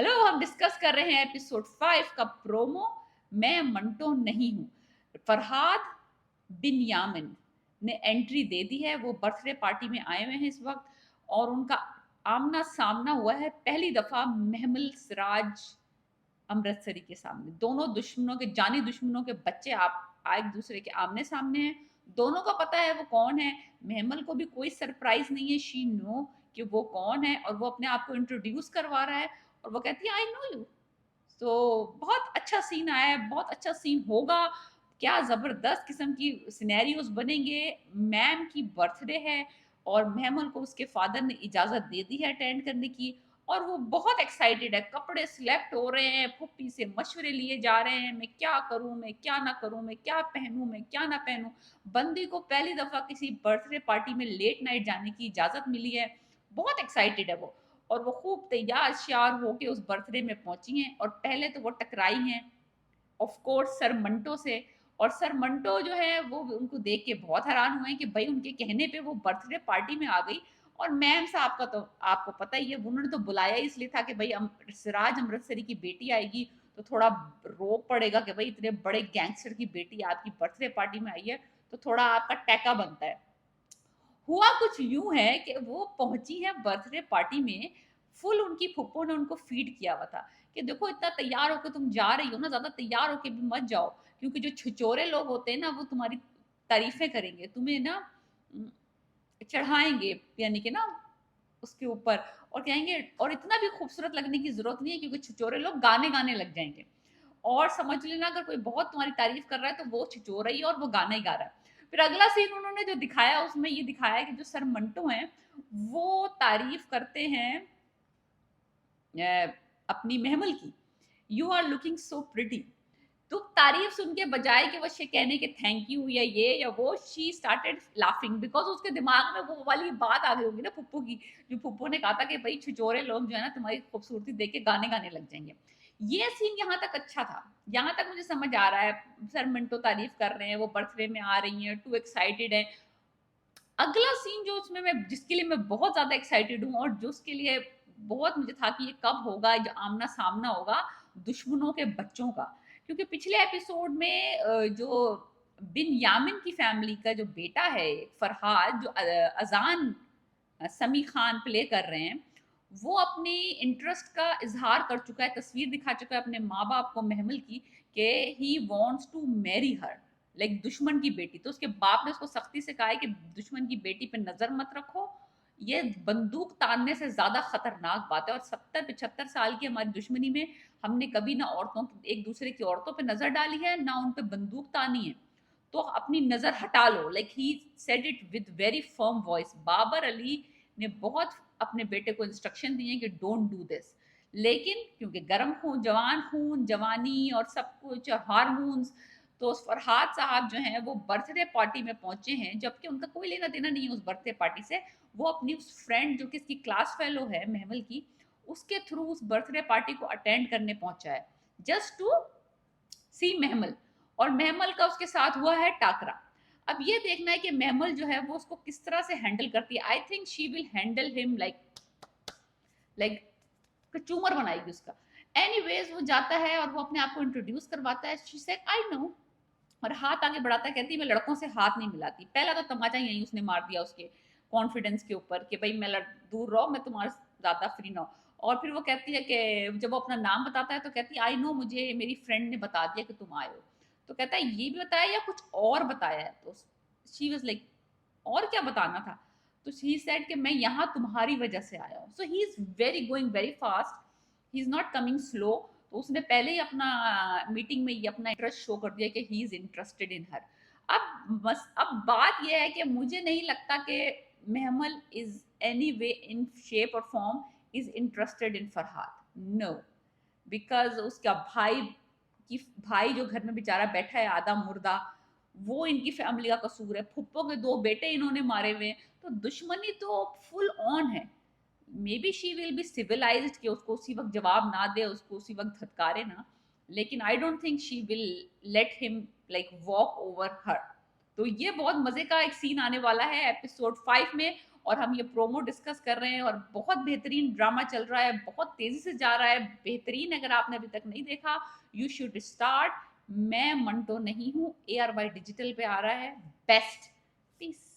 Hello, हम discuss कर रहे हैं एपिसोड 5 का प्रोमो। मैं मंटो नहीं हूँ। फरहाद बिन यामिन ने एंट्री दे दी है। वो बर्थडे पार्टी में आए हुए हैं इस वक्त और उनका आमना सामना हुआ है पहली दफा महमल सिराज अमृतसरी के सामने। दोनों दुश्मनों के जानी दुश्मनों के बच्चे आप एक दूसरे के आमने सामने हैं। दोनों को पता है वो कौन है। महमल को भी कोई सरप्राइज नहीं है। शी नो कि वो कौन है और वो अपने आप को इंट्रोड्यूस करवा रहा है और वो कहती है आई नो यू। तो बहुत अच्छा सीन आया है, बहुत अच्छा सीन होगा। क्या जबरदस्त किस्म की सिनेरियोज बनेंगे। मैम की बर्थडे है और महमल को उसके फादर ने इजाजत दे दी है अटेंड करने की और वो बहुत एक्साइटेड है। कपड़े सिलेक्ट हो रहे हैं, फुप्पी से मशवरे लिए जा रहे हैं, मैं क्या करूं, मैं क्या ना करूं, मैं क्या पहनूं, मैं क्या ना पहनूं। बंदी को पहली दफा किसी बर्थडे पार्टी में लेट नाइट जाने की इजाजत मिली है। बहुत एक्साइटेड है वो और वो खूब तैयार श्यार होके उस बर्थडे में पहुंची हैं और पहले तो वो टकराई हैं ऑफ कोर्स सर मंटो से। और सर मंटो जो है वो उनको देख के बहुत हैरान हुए कि भाई उनके कहने पे वो बर्थडे पार्टी में आ गई। और मैम साहब का तो आपको पता ही है, उन्होंने तो बुलाया ही इसलिए था कि भाई सिराज अमृतसरी की बेटी आएगी तो थोड़ा रोक पड़ेगा कि भाई इतने बड़े गैंगस्टर की बेटी आपकी बर्थडे पार्टी में आई है तो थोड़ा आपका टैका बनता है। हुआ कुछ यूं है कि वो पहुंची है बर्थडे पार्टी में। फुल उनकी फुप्पो ने उनको फीड किया हुआ था कि देखो इतना तैयार होकर तुम जा रही हो ना, ज्यादा तैयार होकर भी मत जाओ क्योंकि जो छिचोरे लोग होते हैं ना वो तुम्हारी तारीफें करेंगे, तुम्हें ना चढ़ाएंगे यानी कि ना उसके ऊपर और कहेंगे। और इतना भी खूबसूरत लगने की जरूरत नहीं है क्योंकि छिचोरे लोग गाने गाने लग जाएंगे। और समझ लेना अगर कोई बहुत तुम्हारी तारीफ कर रहा है तो वो छिचोरा ही और वो गाना ही गा रहा है। फिर अगला सीन उन्होंने जो दिखाया उसमें ये दिखाया कि जो सर मंटो हैं वो तारीफ करते हैं अपनी महमल की। You are looking so pretty. तो तारीफ सुन के बजाय कि वो ये कहने के थैंक यू या ये या वो, शी स्टार्टेड लाफिंग बिकॉज उसके दिमाग में वो वाली बात आ गई होगी ना फुप्पो की, जो फुप्पो ने कहा था कि भाई छिचोरे लोग जो है ना तुम्हारी खूबसूरती देख के गाने गाने लग जाएंगे। ये सीन यहाँ तक अच्छा था, यहाँ तक मुझे समझ आ रहा है। सर मिंटो तारीफ कर रहे हैं, वो बर्थडे में आ रही हैं, टू एक्साइटेड है। अगला सीन जो उसमें मैं जिसके लिए मैं बहुत ज्यादा एक्साइटेड हूँ और जो उसके लिए बहुत मुझे था कि ये कब होगा, जो आमना सामना होगा दुश्मनों के बच्चों का। क्योंकि पिछले एपिसोड में जो बिन यामिन की फैमिली का जो बेटा है फरहाद, जो अजान समी खान प्ले कर रहे हैं, वो अपनी इंटरेस्ट का इजहार कर चुका है, तस्वीर दिखा चुका है अपने माँ बाप को महमल की कि ही wants to marry her, like दुश्मन की बेटी। तो उसके बाप ने उसको सख्ती से कहा है कि दुश्मन की बेटी पे नजर मत रखो, ये बंदूक तानने से ज्यादा खतरनाक बात है। और 70-75 साल की हमारी दुश्मनी में हमने कभी ना औरतों एक दूसरे की औरतों पे नजर डाली है ना उन पे बंदूक तानी है। तो अपनी नजर हटा लो, like he said it with very firm voice. Babar Ali ने बहुत अपने बेटे को इंस्ट्रक्शन दिए कि डोंट डू दिस। लेकिन क्योंकि गर्म खून, जवान खून, जवानी और सब कुछ और हार्मोन्स, तो फरहाद साहब जो हैं वो बर्थडे पार्टी में पहुंचे हैं जबकि उनका कोई लेना देना नहीं है उस बर्थडे पार्टी से। वो अपनी उस फ्रेंड जो कि इसकी क्लास फेलो है महमल की, उसके थ्रू उस बर्थडे पार्टी को अटेंड करने पहुंचा है जस्ट टू सी महमल। और महमल का उसके साथ हुआ है टाकरा। अब ये देखना है कि महमल जो है वो उसको किस तरह से हैंडल करती है। I think she will handle him like like kachumber बनाएगी उसका। एनीवेज वो जाता है और वो अपने आप को इंट्रोड्यूस करवाता है। शी सेड आई नो, और हाथ आगे बढ़ाता है, कहती है मैं लड़कों से हाथ नहीं मिलाती। पहला तो तमाचा यही उसने मार दिया उसके कॉन्फिडेंस के ऊपर कि भाई मैं दूर रहो, मैं तुम्हारे ज्यादा फ्री ना हो। और फिर वो कहती है कि जब वो अपना नाम बताता है तो कहती है आई नो, मुझे मेरी फ्रेंड ने बता दिया कि तुम आए हो। तो कहता है ये भी बताया या कुछ और बताया है। तो शी वाज लाइक और क्या बताना था। तो ही सेड कि मैं यहाँ तुम्हारी वजह से आया हूँ। So he is very going very fast, he is not coming slow. तो उसने पहले ही अपना मीटिंग में ये अपना इंटरेस्ट शो कर दिया कि ही इज इंटरेस्टेड इन हर। अब बस अब बात यह है कि मुझे नहीं लगता कि Mahmal is any way in shape और form is interested in Farhad, no. Because उसका भाई जो घर में बेचारा बैठा है आधा मुर्दा, वो इनकी फैमिली का कसूर है। फुप्पो के दो बेटे इन्होंने मारे हुए, तो दुश्मनी तो फुल ऑन है। Maybe she will be civilized कि उसको उसी वक्त जवाब ना दे, उसको उसी वक्त धत्कारे ना, लेकिन I don't think she will let him like walk over हर। तो ये बहुत मजे का एक सीन आने वाला है एपिसोड 5 में। और हम ये प्रोमो डिस्कस कर रहे हैं और बहुत बेहतरीन ड्रामा चल रहा है, बहुत तेजी से जा रहा है, बेहतरीन। अगर आपने अभी तक नहीं देखा, यू शुड स्टार्ट। मैं मंटो नहीं हूँ, ARY डिजिटल पे आ रहा है। बेस्ट। पीस।